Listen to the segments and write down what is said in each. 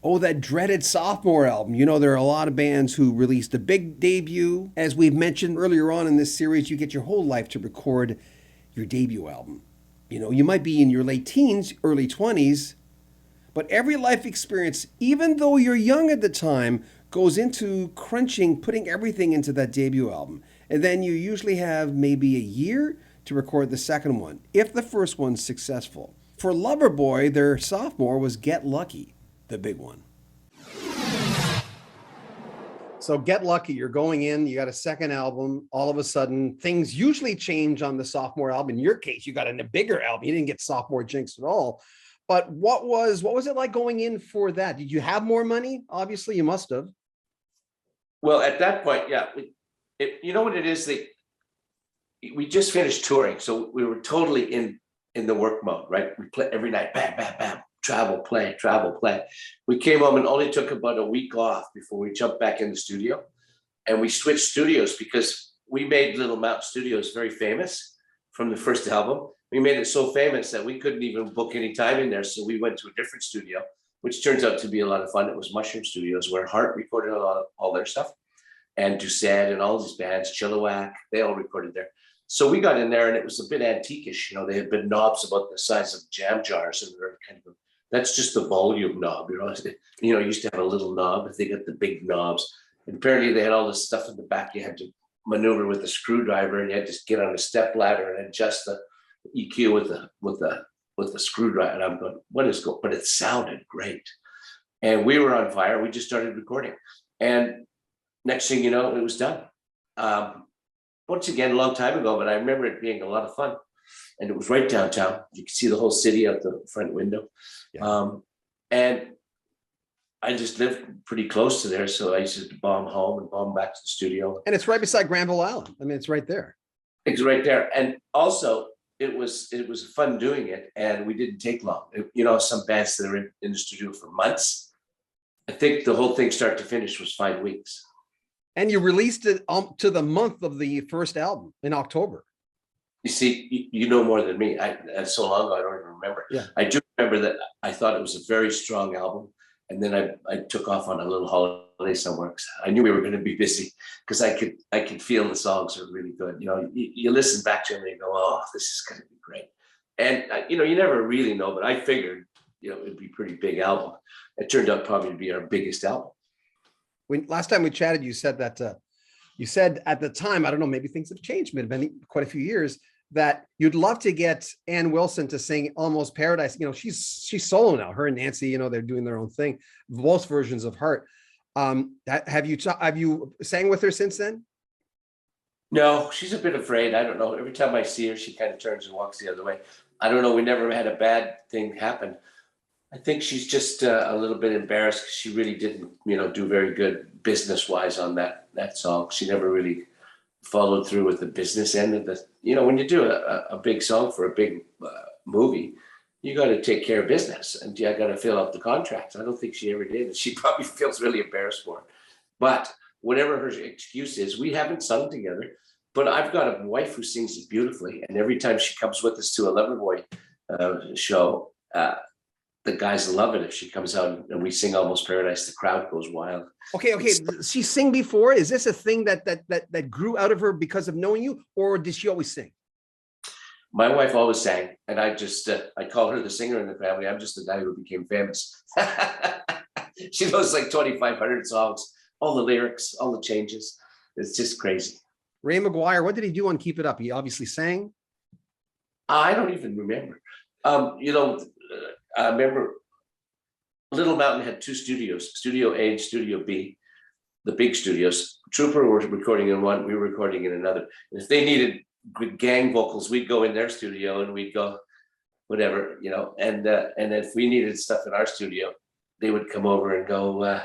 Oh, that dreaded sophomore album. You know, there are a lot of bands who released a big debut. As we've mentioned earlier on in this series, you get your whole life to record your debut album. You know, you might be in your late teens, early 20s, but every life experience, even though you're young at the time, goes into crunching, putting everything into that debut album. And then you usually have maybe a year to record the second one, if the first one's successful. For Loverboy, their sophomore was Get Lucky, the big one. So Get Lucky, you're going in, you got a second album, all of a sudden things usually change on the sophomore album. In your case, you got a bigger album. You didn't get sophomore jinx at all. But what was it like going in for that? Did you have more money? Obviously, you must have. Well, at that point, yeah, you know what it is? We just finished touring, so we were totally in the work mode, right? We play every night, bam, bam, bam, travel, play, travel, play. We came home and only took about a week off before we jumped back in the studio, and we switched studios because we made Little Mountain Studios very famous from the first album. We made it so famous that we couldn't even book any time in there, so we went to a different studio, which turns out to be a lot of fun. It was Mushroom Studios, where Heart recorded a lot of all their stuff, and Doucette and all these bands, Chilliwack, they all recorded there. So we got in there, and it was a bit antiquish. You know, they had been knobs about the size of jam jars, and they're kind of that's just the volume knob. You used to have a little knob, but they got the big knobs. And apparently, they had all this stuff in the back. You had to maneuver with a screwdriver, and you had to get on a step ladder and adjust the EQ with the screwdriver. And I'm going, what is going? But it sounded great, and we were on fire. We just started recording, and next thing you know, it was done. Once again, a long time ago, but I remember it being a lot of fun, and it was right downtown. You could see the whole city out the front window. Yeah. And I just lived pretty close to there, so I used to bomb home and bomb back to the studio. And it's right beside Granville Island. I mean, it's right there. It's right there, and also it was fun doing it, and we didn't take long. Some bands that are in the studio for months. I think the whole thing, start to finish, was 5 weeks. And you released it to the month of the first album in October. You see, you know more than me. That's so long ago, I don't even remember. Yeah. I do remember that I thought it was a very strong album. And then I took off on a little holiday somewhere. I knew we were going to be busy because I could feel the songs are really good. You listen back to them and you go, oh, this is going to be great. And, you never really know, but I figured, it'd be a pretty big album. It turned out probably to be our biggest album. Last time we chatted, you said that you said at the time, I don't know, maybe things have changed, but it's been quite a few years, that you'd love to get Ann Wilson to sing Almost Paradise. She's solo now. Her and Nancy, they're doing their own thing, both versions of Heart. Have you sang with her since then? No, she's a bit afraid. I don't know. Every time I see her, she kind of turns and walks the other way. I don't know. We never had a bad thing happen. I think she's just a little bit embarrassed because she really didn't, do very good business-wise on that song. She never really followed through with the business end of the, when you do a big song for a big movie, you got to take care of business, and you got to fill out the contracts. I don't think she ever did, and she probably feels really embarrassed for it. But whatever her excuse is, we haven't sung together. But I've got a wife who sings it beautifully, and every time she comes with us to a Loverboy show, the guys love it. If she comes out and we sing Almost Paradise, the crowd goes wild. Okay. She sang before. Is this a thing that grew out of her because of knowing you, or did she always sing? My wife always sang, and I call her the singer in the family. I'm just the guy who became famous. She knows like 2,500 songs, all the lyrics, all the changes. It's just crazy. Ray McGuire, what did he do on Keep It Up? He obviously sang. I don't even remember. I remember Little Mountain had two studios, Studio A and Studio B, the big studios. Trooper were recording in one, we were recording in another. If they needed good gang vocals, we'd go in their studio and we'd go whatever, and if we needed stuff in our studio, they would come over and go, whoa,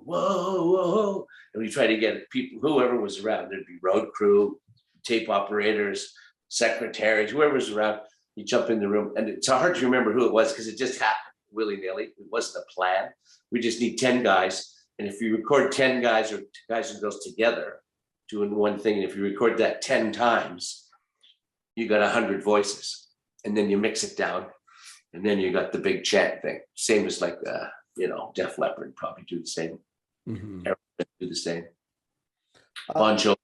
whoa, whoa. And we try to get people, whoever was around. There'd be road crew, tape operators, secretaries, whoever was around. You jump in the room, and it's hard to remember who it was because it just happened willy-nilly. It wasn't a plan. We just need 10 guys. And if you record 10 guys or guys and girls together doing one thing, and if you record that 10 times, you got 100 voices. And then you mix it down. And then you got the big chant thing. Same as like, Def Leppard probably do the same. Everybody do the same. Bon Jovi.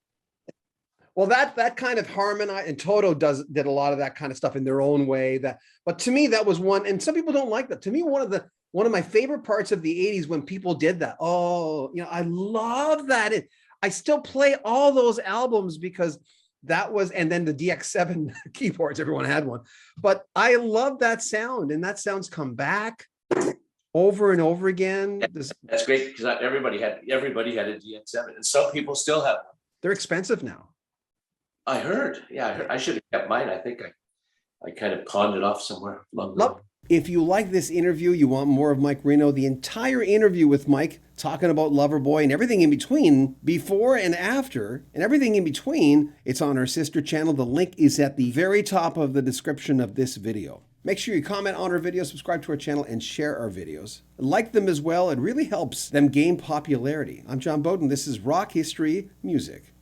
Well, that kind of harmonize, and Toto did a lot of that kind of stuff in their own way. But to me, that was one, and some people don't like that. To me, one of my favorite parts of the 80s when people did that. Oh, I love that. I still play all those albums because that was, and then the DX7 keyboards, everyone had one. But I love that sound, and that sound's come back over and over again. That's great because everybody had a DX7, and some people still have them. They're expensive now. I heard. Yeah, I should have kept mine. I think I kind of pawned it off somewhere. If you like this interview, you want more of Mike Reno, the entire interview with Mike talking about Loverboy and everything in between, before and after, and everything in between, it's on our sister channel. The link is at the very top of the description of this video. Make sure you comment on our videos, subscribe to our channel, and share our videos. Like them as well. It really helps them gain popularity. I'm John Beaudin. This is Rock History Music.